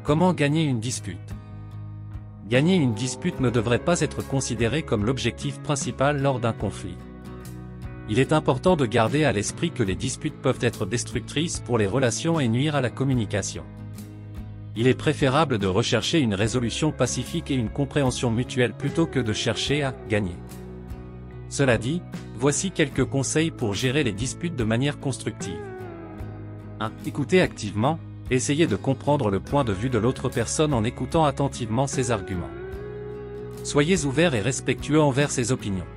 Comment gagner une dispute? Gagner une dispute ne devrait pas être considéré comme l'objectif principal lors d'un conflit. Il est important de garder à l'esprit que les disputes peuvent être destructrices pour les relations et nuire à la communication. Il est préférable de rechercher une résolution pacifique et une compréhension mutuelle plutôt que de chercher à gagner. Cela dit, voici quelques conseils pour gérer les disputes de manière constructive. 1. Écoutez activement. Essayez de comprendre le point de vue de l'autre personne en écoutant attentivement ses arguments. Soyez ouvert et respectueux envers ses opinions.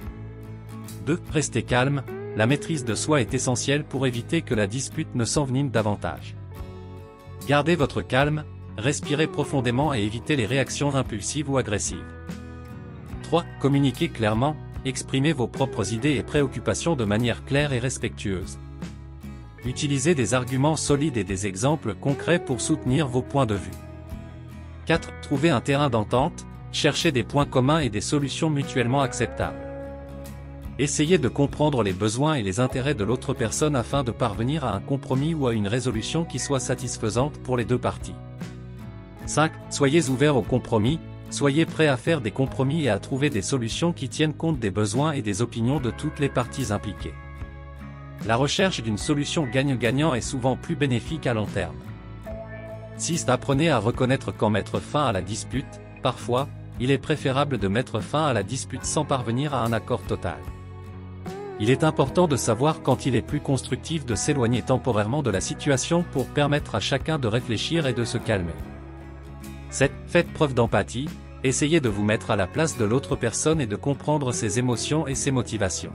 2. Restez calme, la maîtrise de soi est essentielle pour éviter que la dispute ne s'envenime davantage. Gardez votre calme, respirez profondément et évitez les réactions impulsives ou agressives. 3. Communiquez clairement, exprimez vos propres idées et préoccupations de manière claire et respectueuse. Utilisez des arguments solides et des exemples concrets pour soutenir vos points de vue. 4. Trouvez un terrain d'entente, cherchez des points communs et des solutions mutuellement acceptables. Essayez de comprendre les besoins et les intérêts de l'autre personne afin de parvenir à un compromis ou à une résolution qui soit satisfaisante pour les deux parties. 5. Soyez ouverts au compromis, soyez prêts à faire des compromis et à trouver des solutions qui tiennent compte des besoins et des opinions de toutes les parties impliquées. La recherche d'une solution gagnant-gagnant est souvent plus bénéfique à long terme. 6. Apprenez à reconnaître quand mettre fin à la dispute. Parfois, il est préférable de mettre fin à la dispute sans parvenir à un accord total. Il est important de savoir quand il est plus constructif de s'éloigner temporairement de la situation pour permettre à chacun de réfléchir et de se calmer. 7. Faites preuve d'empathie, essayez de vous mettre à la place de l'autre personne et de comprendre ses émotions et ses motivations.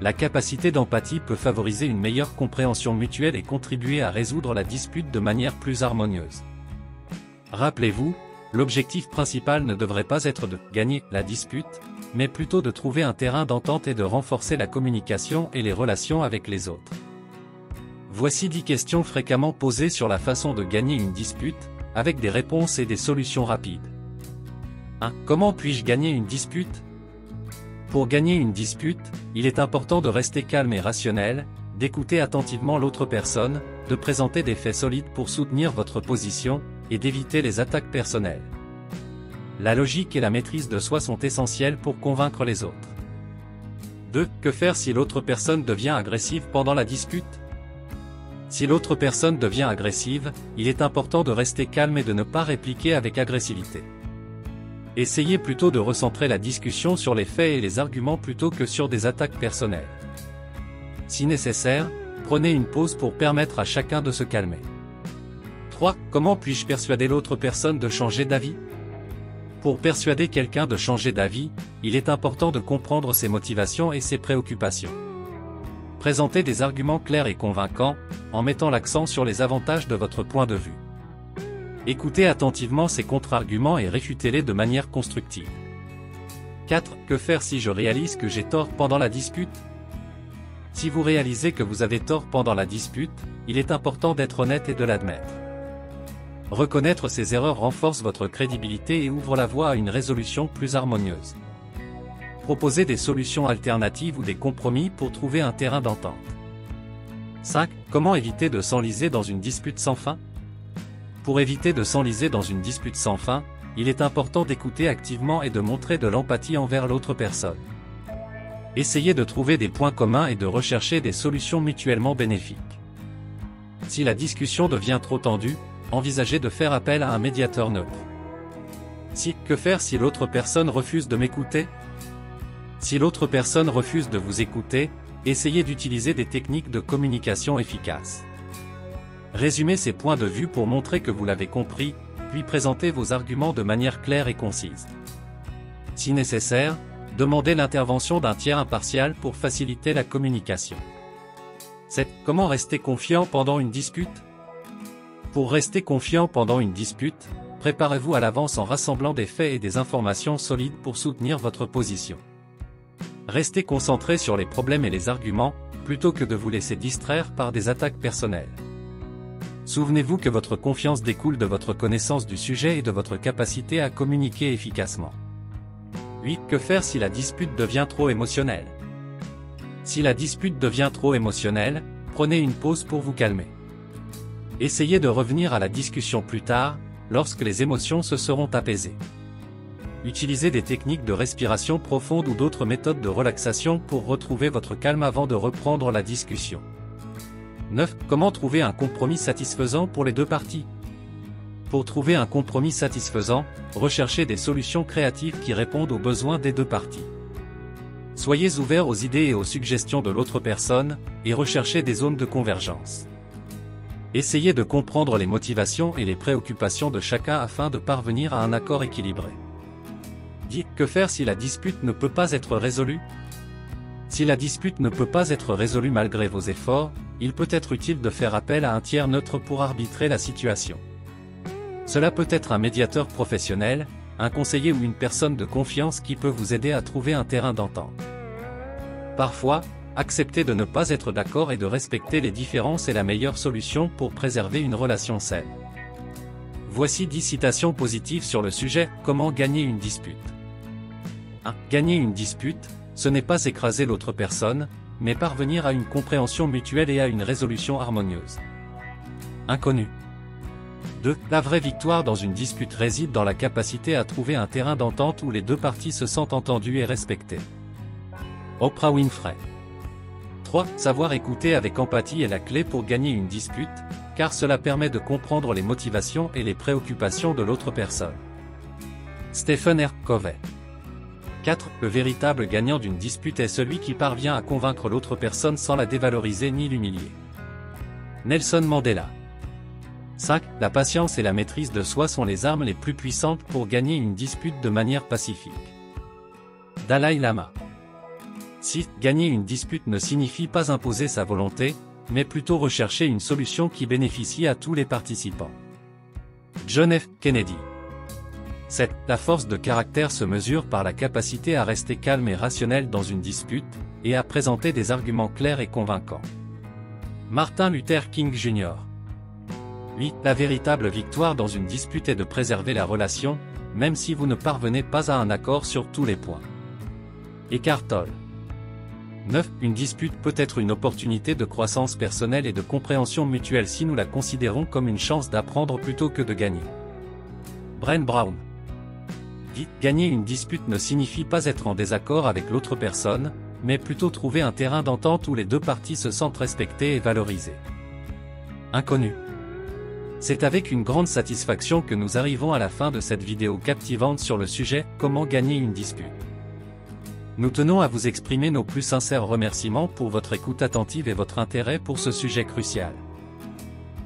La capacité d'empathie peut favoriser une meilleure compréhension mutuelle et contribuer à résoudre la dispute de manière plus harmonieuse. Rappelez-vous, l'objectif principal ne devrait pas être de gagner la dispute, mais plutôt de trouver un terrain d'entente et de renforcer la communication et les relations avec les autres. Voici 10 questions fréquemment posées sur la façon de gagner une dispute, avec des réponses et des solutions rapides. 1. Comment puis-je gagner une dispute? Pour gagner une dispute, il est important de rester calme et rationnel, d'écouter attentivement l'autre personne, de présenter des faits solides pour soutenir votre position, et d'éviter les attaques personnelles. La logique et la maîtrise de soi sont essentielles pour convaincre les autres. 2. Que faire si l'autre personne devient agressive pendant la dispute? Si l'autre personne devient agressive, il est important de rester calme et de ne pas répliquer avec agressivité. Essayez plutôt de recentrer la discussion sur les faits et les arguments plutôt que sur des attaques personnelles. Si nécessaire, prenez une pause pour permettre à chacun de se calmer. 3. Comment puis-je persuader l'autre personne de changer d'avis? Pour persuader quelqu'un de changer d'avis, il est important de comprendre ses motivations et ses préoccupations. Présentez des arguments clairs et convaincants, en mettant l'accent sur les avantages de votre point de vue. Écoutez attentivement ces contre-arguments et réfutez-les de manière constructive. 4. Que faire si je réalise que j'ai tort pendant la dispute? Si vous réalisez que vous avez tort pendant la dispute, il est important d'être honnête et de l'admettre. Reconnaître ces erreurs renforce votre crédibilité et ouvre la voie à une résolution plus harmonieuse. Proposez des solutions alternatives ou des compromis pour trouver un terrain d'entente. 5. Comment éviter de s'enliser dans une dispute sans fin? Pour éviter de s'enliser dans une dispute sans fin, il est important d'écouter activement et de montrer de l'empathie envers l'autre personne. Essayez de trouver des points communs et de rechercher des solutions mutuellement bénéfiques. Si la discussion devient trop tendue, envisagez de faire appel à un médiateur neutre. Que faire si l'autre personne refuse de m'écouter? Si l'autre personne refuse de vous écouter, essayez d'utiliser des techniques de communication efficaces. Résumez ces points de vue pour montrer que vous l'avez compris, puis présentez vos arguments de manière claire et concise. Si nécessaire, demandez l'intervention d'un tiers impartial pour faciliter la communication. 7. Comment rester confiant pendant une dispute? Pour rester confiant pendant une dispute, préparez-vous à l'avance en rassemblant des faits et des informations solides pour soutenir votre position. Restez concentré sur les problèmes et les arguments, plutôt que de vous laisser distraire par des attaques personnelles. Souvenez-vous que votre confiance découle de votre connaissance du sujet et de votre capacité à communiquer efficacement. 8. Que faire si la dispute devient trop émotionnelle? Si la dispute devient trop émotionnelle, prenez une pause pour vous calmer. Essayez de revenir à la discussion plus tard, lorsque les émotions se seront apaisées. Utilisez des techniques de respiration profonde ou d'autres méthodes de relaxation pour retrouver votre calme avant de reprendre la discussion. 9. Comment trouver un compromis satisfaisant pour les deux parties? Pour trouver un compromis satisfaisant, recherchez des solutions créatives qui répondent aux besoins des deux parties. Soyez ouverts aux idées et aux suggestions de l'autre personne, et recherchez des zones de convergence. Essayez de comprendre les motivations et les préoccupations de chacun afin de parvenir à un accord équilibré. Que faire si la dispute ne peut pas être résolue? Si la dispute ne peut pas être résolue malgré vos efforts, il peut être utile de faire appel à un tiers neutre pour arbitrer la situation. Cela peut être un médiateur professionnel, un conseiller ou une personne de confiance qui peut vous aider à trouver un terrain d'entente. Parfois, accepter de ne pas être d'accord et de respecter les différences est la meilleure solution pour préserver une relation saine. Voici 10 citations positives sur le sujet « Comment gagner une dispute ». 1. Gagner une dispute, ce n'est pas écraser l'autre personne, mais parvenir à une compréhension mutuelle et à une résolution harmonieuse. Inconnu. 2. La vraie victoire dans une dispute réside dans la capacité à trouver un terrain d'entente où les deux parties se sentent entendues et respectées. Oprah Winfrey. 3. Savoir écouter avec empathie est la clé pour gagner une dispute, car cela permet de comprendre les motivations et les préoccupations de l'autre personne. Stephen R. Covey. 4. Le véritable gagnant d'une dispute est celui qui parvient à convaincre l'autre personne sans la dévaloriser ni l'humilier. Nelson Mandela. 5. La patience et la maîtrise de soi sont les armes les plus puissantes pour gagner une dispute de manière pacifique. Dalai Lama. 6. Gagner une dispute ne signifie pas imposer sa volonté, mais plutôt rechercher une solution qui bénéficie à tous les participants. John F. Kennedy. 7. La force de caractère se mesure par la capacité à rester calme et rationnel dans une dispute, et à présenter des arguments clairs et convaincants. Martin Luther King Jr. 8. La véritable victoire dans une dispute est de préserver la relation, même si vous ne parvenez pas à un accord sur tous les points. Eckhart Tolle. 9. Une dispute peut être une opportunité de croissance personnelle et de compréhension mutuelle si nous la considérons comme une chance d'apprendre plutôt que de gagner. Brené Brown. 10. Gagner une dispute ne signifie pas être en désaccord avec l'autre personne, mais plutôt trouver un terrain d'entente où les deux parties se sentent respectées et valorisées. Inconnu. C'est avec une grande satisfaction que nous arrivons à la fin de cette vidéo captivante sur le sujet « Comment gagner une dispute ». Nous tenons à vous exprimer nos plus sincères remerciements pour votre écoute attentive et votre intérêt pour ce sujet crucial.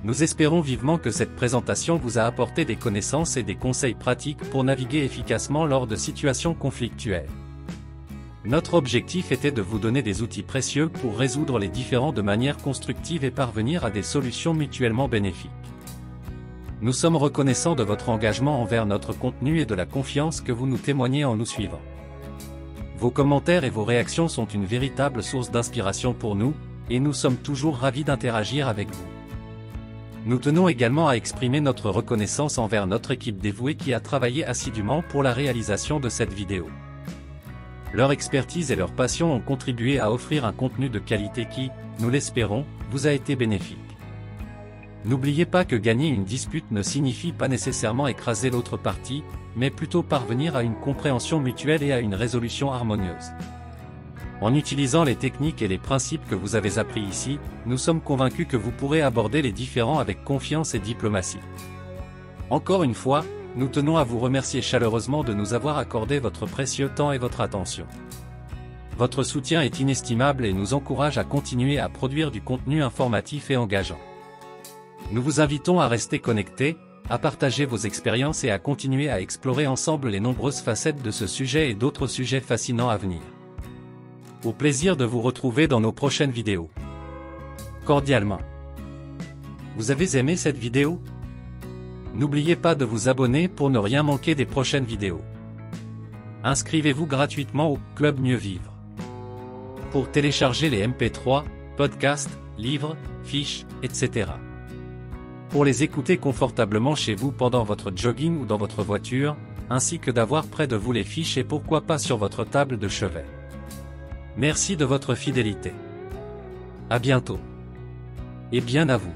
Nous espérons vivement que cette présentation vous a apporté des connaissances et des conseils pratiques pour naviguer efficacement lors de situations conflictuelles. Notre objectif était de vous donner des outils précieux pour résoudre les différends de manière constructive et parvenir à des solutions mutuellement bénéfiques. Nous sommes reconnaissants de votre engagement envers notre contenu et de la confiance que vous nous témoignez en nous suivant. Vos commentaires et vos réactions sont une véritable source d'inspiration pour nous, et nous sommes toujours ravis d'interagir avec vous. Nous tenons également à exprimer notre reconnaissance envers notre équipe dévouée qui a travaillé assidûment pour la réalisation de cette vidéo. Leur expertise et leur passion ont contribué à offrir un contenu de qualité qui, nous l'espérons, vous a été bénéfique. N'oubliez pas que gagner une dispute ne signifie pas nécessairement écraser l'autre partie, mais plutôt parvenir à une compréhension mutuelle et à une résolution harmonieuse. En utilisant les techniques et les principes que vous avez appris ici, nous sommes convaincus que vous pourrez aborder les différends avec confiance et diplomatie. Encore une fois, nous tenons à vous remercier chaleureusement de nous avoir accordé votre précieux temps et votre attention. Votre soutien est inestimable et nous encourage à continuer à produire du contenu informatif et engageant. Nous vous invitons à rester connectés, à partager vos expériences et à continuer à explorer ensemble les nombreuses facettes de ce sujet et d'autres sujets fascinants à venir. Au plaisir de vous retrouver dans nos prochaines vidéos. Cordialement. Vous avez aimé cette vidéo? N'oubliez pas de vous abonner pour ne rien manquer des prochaines vidéos. Inscrivez-vous gratuitement au Club Mieux Vivre. Pour télécharger les MP3, podcasts, livres, fiches, etc. Pour les écouter confortablement chez vous pendant votre jogging ou dans votre voiture, ainsi que d'avoir près de vous les fiches et pourquoi pas sur votre table de chevet. Merci de votre fidélité. À bientôt. Et bien à vous.